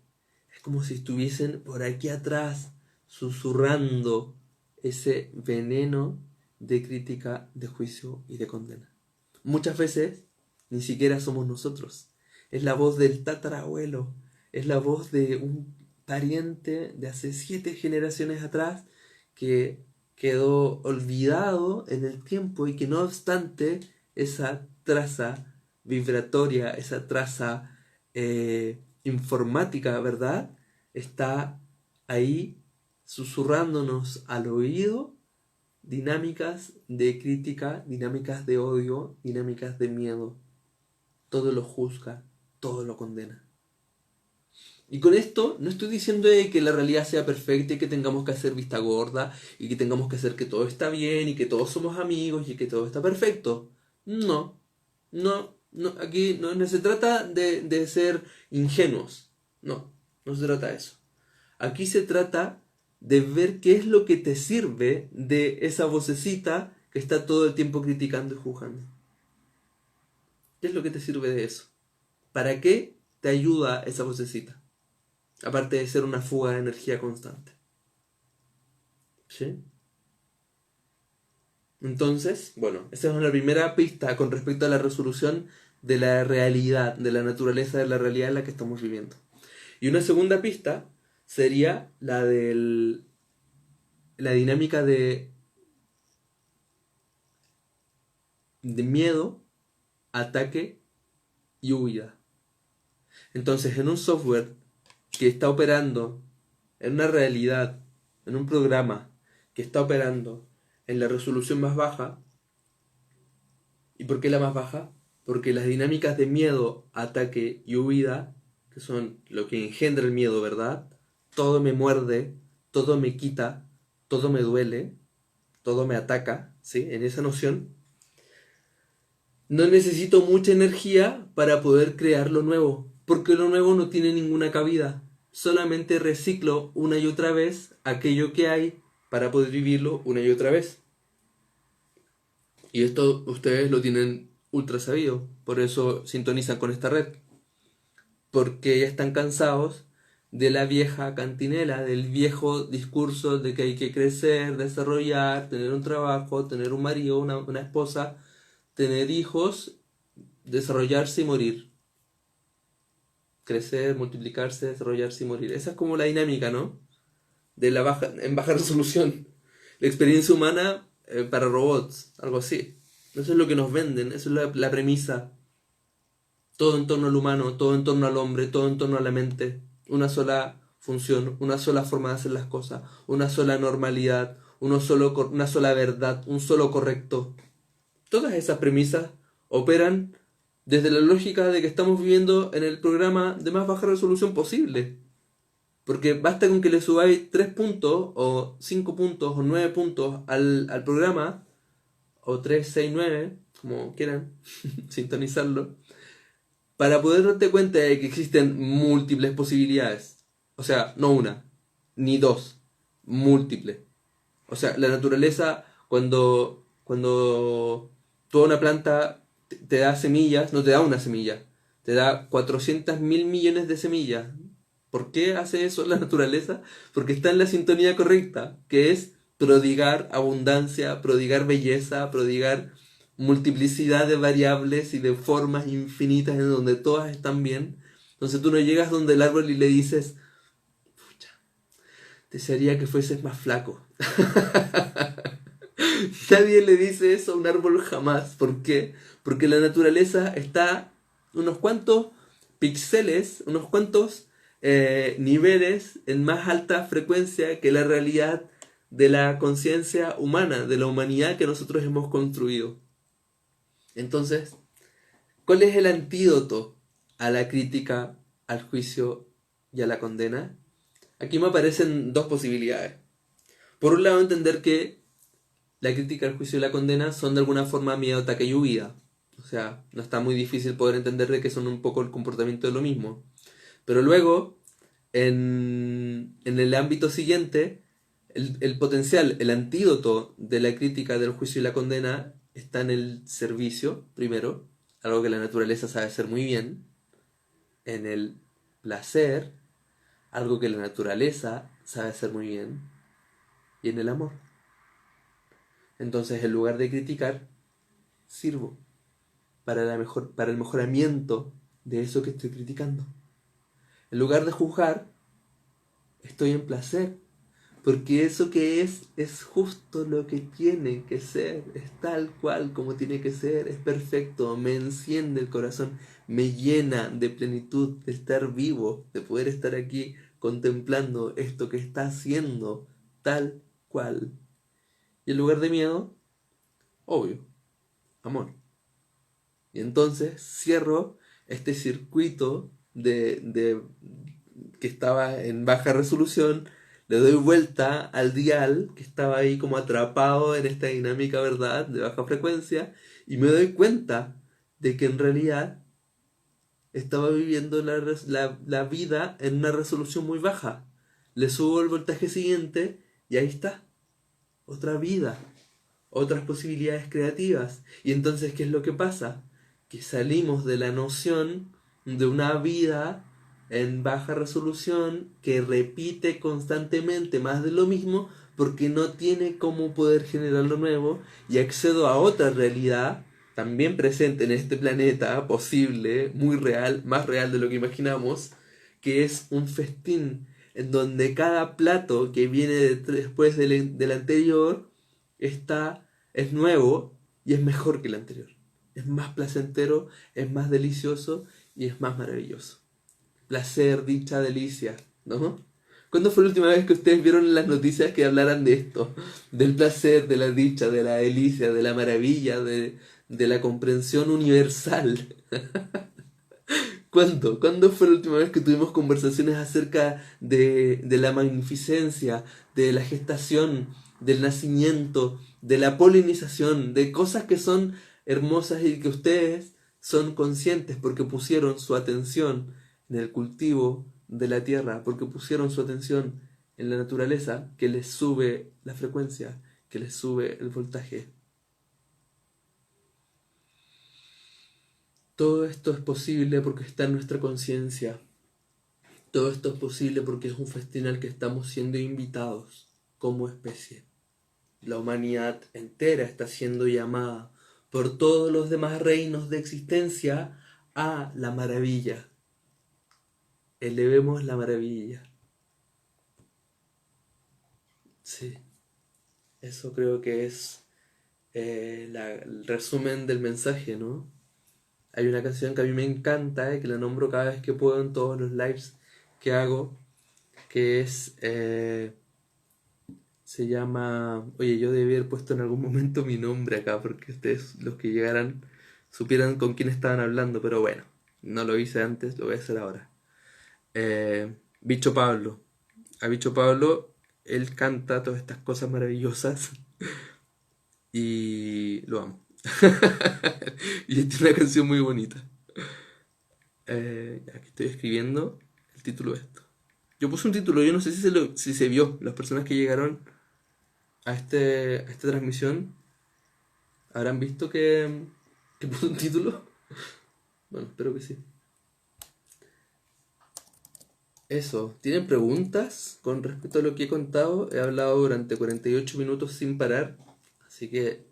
Es como si estuviesen por aquí atrás, susurrando ese veneno de crítica, de juicio y de condena. Muchas veces ni siquiera somos nosotros. Es la voz del tatarabuelo, es la voz de un pariente de hace 7 generaciones atrás que quedó olvidado en el tiempo y que no obstante esa traza vibratoria, esa traza informática, ¿verdad? Está ahí susurrándonos al oído dinámicas de crítica, dinámicas de odio, dinámicas de miedo. Todo lo juzga, todo lo condena. Y con esto no estoy diciendo de que la realidad sea perfecta y que tengamos que hacer vista gorda y que tengamos que hacer que todo está bien y que todos somos amigos y que todo está perfecto. No, aquí no se trata de ser ingenuos. No se trata de eso. Aquí se trata de ver qué es lo que te sirve de esa vocecita que está todo el tiempo criticando y juzgando. ¿Qué es lo que te sirve de eso? ¿Para qué te ayuda esa vocecita? Aparte de ser una fuga de energía constante. ¿Sí? Entonces, bueno, esa es una primera pista con respecto a la resolución de la realidad, de la naturaleza de la realidad en la que estamos viviendo. Y una segunda pista sería la de la dinámica de miedo, ataque y huida. Entonces, en un software que está operando en una realidad, en un programa que está operando en la resolución más baja. ¿Y por qué la más baja? Porque las dinámicas de miedo, ataque y huida, que son lo que engendra el miedo, ¿verdad? Todo me muerde, todo me quita, todo me duele, todo me ataca, ¿sí? En esa noción, no necesito mucha energía para poder crear lo nuevo, porque lo nuevo no tiene ninguna cabida. Solamente reciclo una y otra vez aquello que hay para poder vivirlo una y otra vez. Y esto ustedes lo tienen ultra sabido, por eso sintonizan con esta red. Porque ya están cansados de la vieja cantinela, del viejo discurso de que hay que crecer, desarrollar, tener un trabajo, tener un marido, una esposa, tener hijos, desarrollarse y morir. Crecer, multiplicarse, desarrollarse y morir. Esa es como la dinámica, ¿no? De la baja, en baja resolución. La experiencia humana para robots, algo así. Eso es lo que nos venden, eso es la premisa. Todo en torno al humano, todo en torno al hombre, todo en torno a la mente. Una sola función, una sola forma de hacer las cosas, una sola normalidad, una sola verdad, un solo correcto. Todas esas premisas operan desde la lógica de que estamos viviendo en el programa de más baja resolución posible. Porque basta con que le subáis 3 puntos, o 5 puntos, o 9 puntos al programa, o 3 6 9 como quieran sintonizarlo, para poder darte cuenta de que existen múltiples posibilidades. O sea, no una, ni dos, múltiples. O sea, la naturaleza, cuando toda una planta te da semillas, no te da una semilla, te da 400.000 millones de semillas. ¿Por qué hace eso la naturaleza? Porque está en la sintonía correcta, que es prodigar abundancia, prodigar belleza, prodigar multiplicidad de variables y de formas infinitas en donde todas están bien. Entonces tú no llegas donde el árbol y le dices, desearía que fueses más flaco. Nadie le dice eso a un árbol jamás. ¿Por qué? Porque la naturaleza está unos cuantos píxeles, unos cuantos niveles en más alta frecuencia que la realidad de la conciencia humana, de la humanidad que nosotros hemos construido. Entonces, ¿cuál es el antídoto a la crítica, al juicio y a la condena? Aquí me aparecen dos posibilidades. Por un lado, entender que la crítica, el juicio y la condena son de alguna forma miedo, ataque y huida. O sea, no está muy difícil poder entender de que son un poco el comportamiento de lo mismo. Pero luego, en el ámbito siguiente, el potencial, el antídoto de la crítica, del juicio y la condena está en el servicio, primero, algo que la naturaleza sabe hacer muy bien, en el placer, algo que la naturaleza sabe hacer muy bien, y en el amor. Entonces, en lugar de criticar, sirvo para el mejoramiento de eso que estoy criticando. En lugar de juzgar, estoy en placer, porque eso que es justo lo que tiene que ser, es tal cual como tiene que ser, es perfecto, me enciende el corazón, me llena de plenitud de estar vivo, de poder estar aquí contemplando esto que está haciendo tal cual. Y en lugar de miedo, obvio, amor. Y entonces cierro este circuito de que estaba en baja resolución, le doy vuelta al dial que estaba ahí como atrapado en esta dinámica, ¿verdad?, de baja frecuencia, y me doy cuenta de que en realidad estaba viviendo la vida en una resolución muy baja. Le subo el voltaje siguiente y ahí está, otra vida, otras posibilidades creativas. Y entonces, ¿qué es lo que pasa? Que salimos de la noción de una vida en baja resolución que repite constantemente más de lo mismo porque no tiene cómo poder generar lo nuevo, y accedo a otra realidad también presente en este planeta, posible, muy real, más real de lo que imaginamos, que es un festín en donde cada plato que viene después del anterior es nuevo y es mejor que el anterior. Es más placentero, es más delicioso y es más maravilloso. Placer, dicha, delicia, ¿no? ¿Cuándo fue la última vez que ustedes vieron en las noticias que hablaran de esto? Del placer, de la dicha, de la delicia, de la maravilla, de la comprensión universal. ¿Cuándo? ¿Cuándo fue la última vez que tuvimos conversaciones acerca de la magnificencia, de la gestación, del nacimiento, de la polinización, de cosas que son hermosas y que ustedes son conscientes porque pusieron su atención en el cultivo de la tierra, porque pusieron su atención en la naturaleza que les sube la frecuencia, que les sube el voltaje? Todo esto es posible porque está en nuestra conciencia. Todo esto es posible porque es un festín al que estamos siendo invitados como especie. La humanidad entera está siendo llamada por todos los demás reinos de existencia a la maravilla. Elevemos la maravilla. Sí, eso creo que es el resumen del mensaje, ¿no? Hay una canción que a mí me encanta, que la nombro cada vez que puedo en todos los lives que hago, que es, se llama, oye, yo debí haber puesto en algún momento mi nombre acá, porque ustedes, los que llegaran, supieran con quién estaban hablando, pero bueno, no lo hice antes, lo voy a hacer ahora. Bicho Pablo. A Bicho Pablo, él canta todas estas cosas maravillosas y lo amo. Y es una canción muy bonita. Aquí estoy escribiendo el título de esto. Yo puse un título, yo no sé si se vio. Las personas que llegaron a esta transmisión habrán visto que puse un título. Bueno, espero que sí. Eso, ¿tienen preguntas con respecto a lo que he contado? He hablado durante 48 minutos sin parar, así que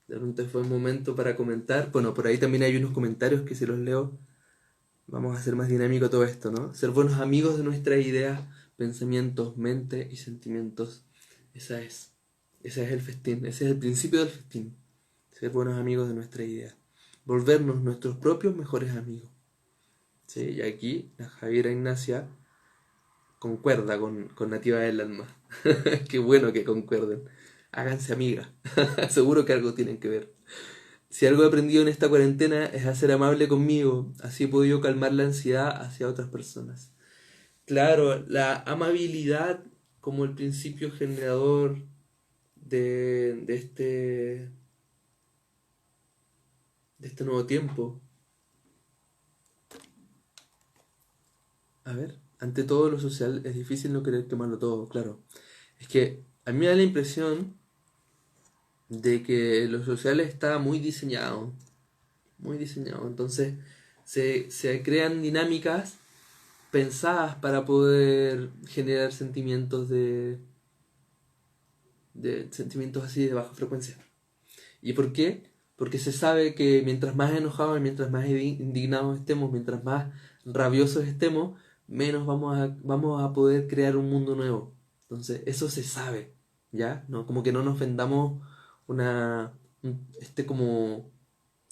de repente fue un momento para comentar. Bueno, por ahí también hay unos comentarios que si los leo vamos a hacer más dinámico todo esto, ¿no? Ser buenos amigos de nuestras ideas, pensamientos, mente y sentimientos. Ese es el festín, ese es el principio del festín. Ser buenos amigos de nuestras ideas. Volvernos nuestros propios mejores amigos. ¿Sí? Y aquí la Javiera Ignacia concuerda con Nativa del Alma. Qué bueno que concuerden. Háganse amigas. Seguro que algo tienen que ver. Si algo he aprendido en esta cuarentena es a ser amable conmigo. Así he podido calmar la ansiedad hacia otras personas. Claro, la amabilidad como el principio generador de este nuevo tiempo. A ver, ante todo lo social es difícil no querer quemarlo todo, claro. Es que a mí me da la impresión de que lo social está muy diseñado, muy diseñado. Entonces se crean dinámicas pensadas para poder generar de sentimientos así de baja frecuencia. ¿Y por qué? Porque se sabe que mientras más enojados y mientras más indignados estemos, mientras más rabiosos estemos, menos vamos a poder crear un mundo nuevo. Entonces, eso se sabe, ¿ya? ¿No? Como que no nos vendamos una... como...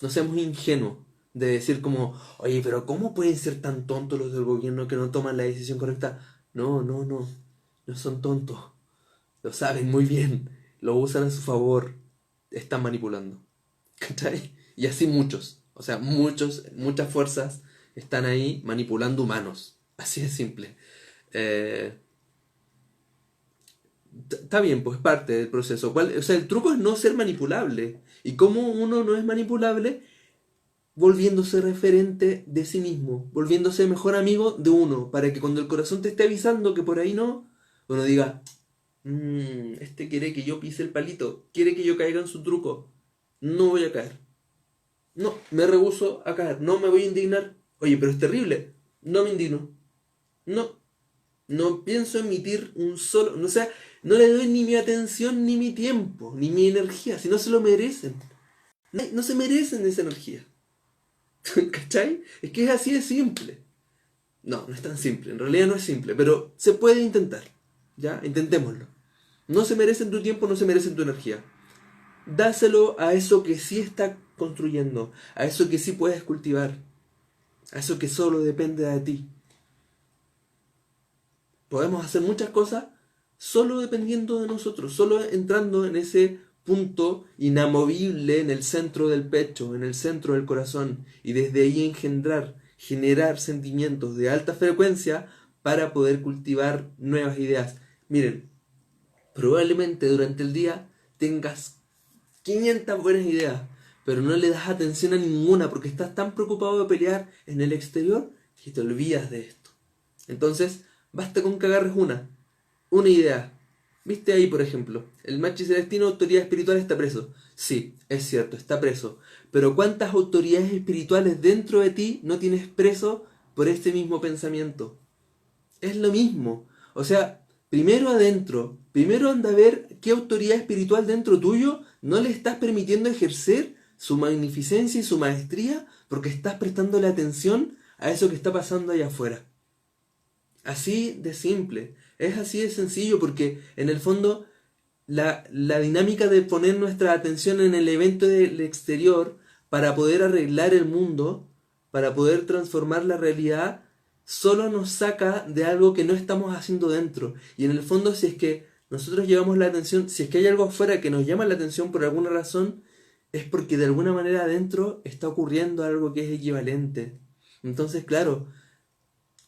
No seamos ingenuos de decir como, oye, pero ¿cómo pueden ser tan tontos los del gobierno que no toman la decisión correcta? No, no, no. No son tontos. Lo saben muy bien. Lo usan a su favor. Están manipulando. ¿Cachai? Y así muchos. O sea, muchas fuerzas están ahí manipulando humanos. Así de simple. Eh, Está bien, pues parte del proceso. O sea, el truco es no ser manipulable. ¿Y cómo uno no es manipulable? Volviéndose referente de sí mismo. Volviéndose mejor amigo de uno. Para que cuando el corazón te esté avisando que por ahí no, uno diga, este quiere que yo pise el palito. Quiere que yo caiga en su truco. No voy a caer. No, me rehúso a caer. No me voy a indignar. Oye, pero es terrible. No me indigno. No. No pienso emitir un solo... No, o sea, no le doy ni mi atención, ni mi tiempo, ni mi energía. Si no se lo merecen. No, no se merecen esa energía. ¿Cachai? Es que es así de simple. No, no es tan simple. En realidad no es simple. Pero se puede intentar. ¿Ya? Intentémoslo. No se merecen tu tiempo, no se merecen tu energía. Dáselo a eso que sí está construyendo. A eso que sí puedes cultivar. A eso que solo depende de ti. Podemos hacer muchas cosas solo dependiendo de nosotros, solo entrando en ese punto inamovible en el centro del pecho, en el centro del corazón, y desde ahí generar sentimientos de alta frecuencia para poder cultivar nuevas ideas. Miren, probablemente durante el día tengas 500 buenas ideas, pero no le das atención a ninguna porque estás tan preocupado de pelear en el exterior que te olvidas de esto. Entonces, basta con que agarres una idea. ¿Viste ahí, por ejemplo? El Machi Celestino, autoridad espiritual, está preso. Sí, es cierto, está preso. Pero ¿cuántas autoridades espirituales dentro de ti no tienes preso por este mismo pensamiento? Es lo mismo. O sea, primero adentro, primero anda a ver qué autoridad espiritual dentro tuyo no le estás permitiendo ejercer su magnificencia y su maestría porque estás prestándole atención a eso que está pasando allá afuera. Así de simple, es así de sencillo porque en el fondo la dinámica de poner nuestra atención en el evento del exterior para poder arreglar el mundo, para poder transformar la realidad, solo nos saca de algo que no estamos haciendo dentro. Y en el fondo, si es que nosotros llevamos la atención, si es que hay algo afuera que nos llama la atención por alguna razón, es porque de alguna manera adentro está ocurriendo algo que es equivalente. Entonces, claro,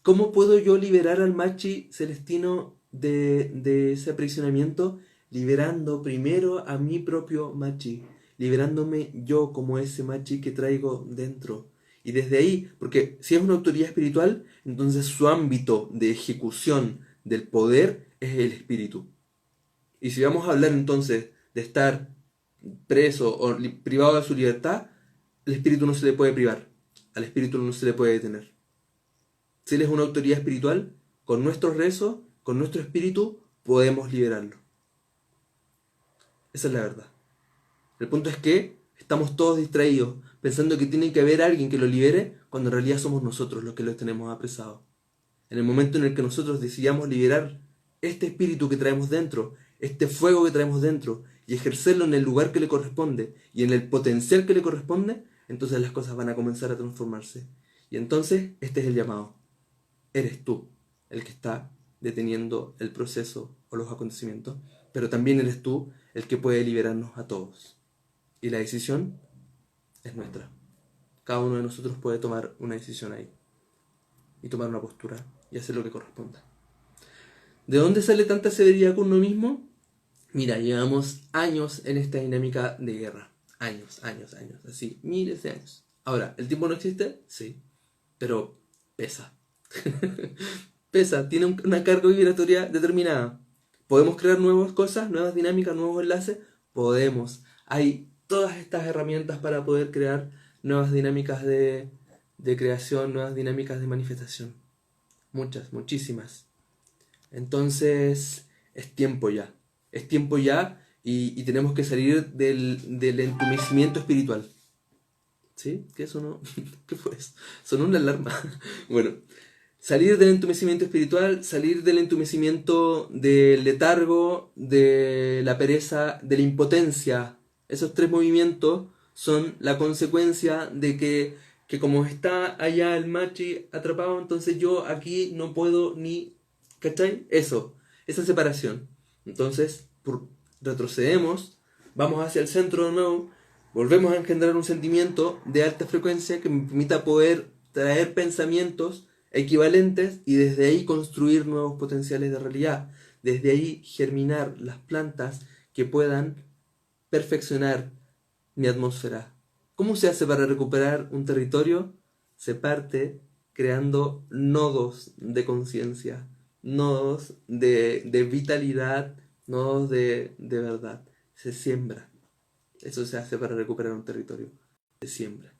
¿cómo puedo yo liberar al Machi Celestino de ese aprisionamiento? Liberando primero a mi propio Machi, liberándome yo como ese Machi que traigo dentro. Y desde ahí, porque si es una autoridad espiritual, entonces su ámbito de ejecución del poder es el espíritu. Y si vamos a hablar entonces de estar preso o privado de su libertad, el espíritu no se le puede privar, al espíritu no se le puede detener. Si él es una autoridad espiritual, con nuestros rezos, con nuestro espíritu, podemos liberarlo. Esa es la verdad. El punto es que estamos todos distraídos, pensando que tiene que haber alguien que lo libere, cuando en realidad somos nosotros los que los tenemos apresados. En el momento en el que nosotros decidamos liberar este espíritu que traemos dentro, este fuego que traemos dentro, y ejercerlo en el lugar que le corresponde y en el potencial que le corresponde, entonces las cosas van a comenzar a transformarse. Y entonces este es el llamado. Eres tú el que está deteniendo el proceso o los acontecimientos, pero también eres tú el que puede liberarnos a todos. Y la decisión es nuestra. Cada uno de nosotros puede tomar una decisión ahí y tomar una postura y hacer lo que corresponda. ¿De dónde sale tanta severidad con uno mismo? Mira, llevamos años en esta dinámica de guerra. Años, así, miles de años. Ahora, ¿el tiempo no existe? Sí, pero pesa. Pesa, tiene una carga vibratoria determinada. ¿Podemos crear nuevas cosas, nuevas dinámicas, nuevos enlaces? Podemos. Hay todas estas herramientas para poder crear nuevas dinámicas de creación, nuevas dinámicas de manifestación. Muchas, muchísimas. Entonces, es tiempo ya. Es tiempo ya y tenemos que salir del entumecimiento espiritual. ¿Sí? ¿Qué sonó? ¿Qué fue eso? Sonó una alarma. Bueno, salir del entumecimiento espiritual, salir del entumecimiento del letargo, de la pereza, de la impotencia. Esos tres movimientos son la consecuencia de que como está allá el machi atrapado, entonces yo aquí no puedo ni... ¿Cachai? Eso, esa separación. Entonces, retrocedemos, vamos hacia el centro de nuevo, volvemos a engendrar un sentimiento de alta frecuencia que me permita poder traer pensamientos equivalentes y desde ahí construir nuevos potenciales de realidad. Desde ahí germinar las plantas que puedan perfeccionar mi atmósfera. ¿Cómo se hace para recuperar un territorio? Se parte creando nodos de conciencia, nodos de vitalidad, nodos de verdad. Se siembra. Eso se hace para recuperar un territorio. Se siembra.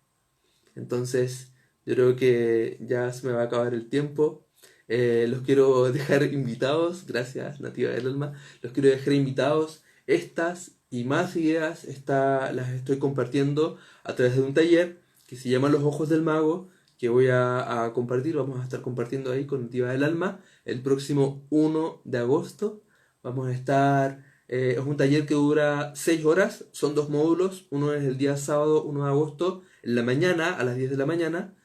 Entonces, yo creo que ya se me va a acabar el tiempo. Los quiero dejar invitados. Gracias, Nativa del Alma. Los quiero dejar invitados. Estas y más ideas las estoy compartiendo a través de un taller que se llama Los Ojos del Mago, que voy a compartir. Vamos a estar compartiendo ahí con Nativa del Alma el próximo 1 de agosto. Vamos a estar... es un taller que dura 6 horas, son 2 módulos, uno es el día sábado 1 de agosto, en la mañana, a las 10 de la mañana,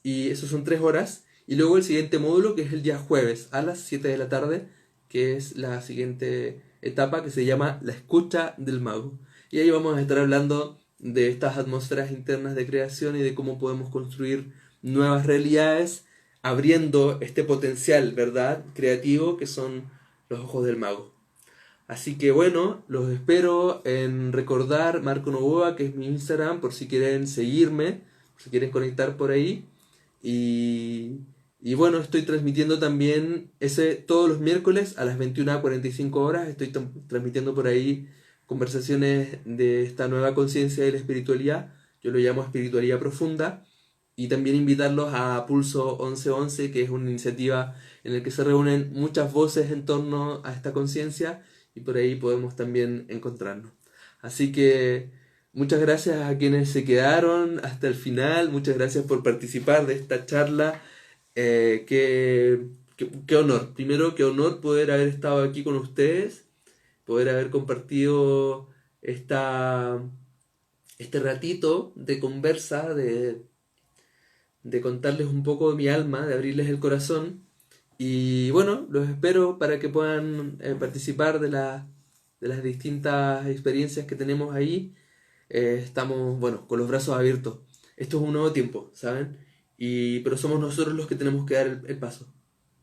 y eso son 3 horas, y luego el siguiente módulo que es el día jueves, a las 7 de la tarde, que es la siguiente etapa que se llama La Escucha del Mago. Y ahí vamos a estar hablando de estas atmósferas internas de creación y de cómo podemos construir nuevas realidades, abriendo este potencial, ¿verdad?, creativo que son los ojos del mago. Así que bueno, los espero en recordar Marco Novoa, que es mi Instagram, por si quieren seguirme, por si quieren conectar por ahí. Y bueno, estoy transmitiendo también todos los miércoles a las 21:45 horas. Estoy transmitiendo por ahí conversaciones de esta nueva conciencia de la espiritualidad. Yo lo llamo espiritualidad profunda. Y también invitarlos a Pulso 1111, que es una iniciativa en la que se reúnen muchas voces en torno a esta conciencia y por ahí podemos también encontrarnos. Así que muchas gracias a quienes se quedaron hasta el final, muchas gracias por participar de esta charla. Qué honor, primero qué honor poder haber estado aquí con ustedes, poder haber compartido este ratito de conversa, de contarles un poco de mi alma, de abrirles el corazón. Y bueno, los espero para que puedan participar de las distintas experiencias que tenemos ahí. Estamos, bueno, con los brazos abiertos. Esto es un nuevo tiempo, ¿saben? Pero somos nosotros los que tenemos que dar el paso.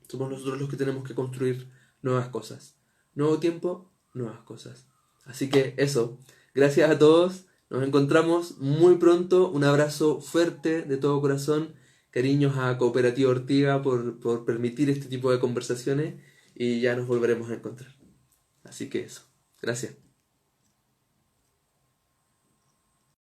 Somos nosotros los que tenemos que construir nuevas cosas. Nuevo tiempo, nuevas cosas. Así que eso. Gracias a todos. Nos encontramos muy pronto. Un abrazo fuerte de todo corazón. Cariños a Cooperativa Ortiga por permitir este tipo de conversaciones. Y ya nos volveremos a encontrar. Así que eso. Gracias.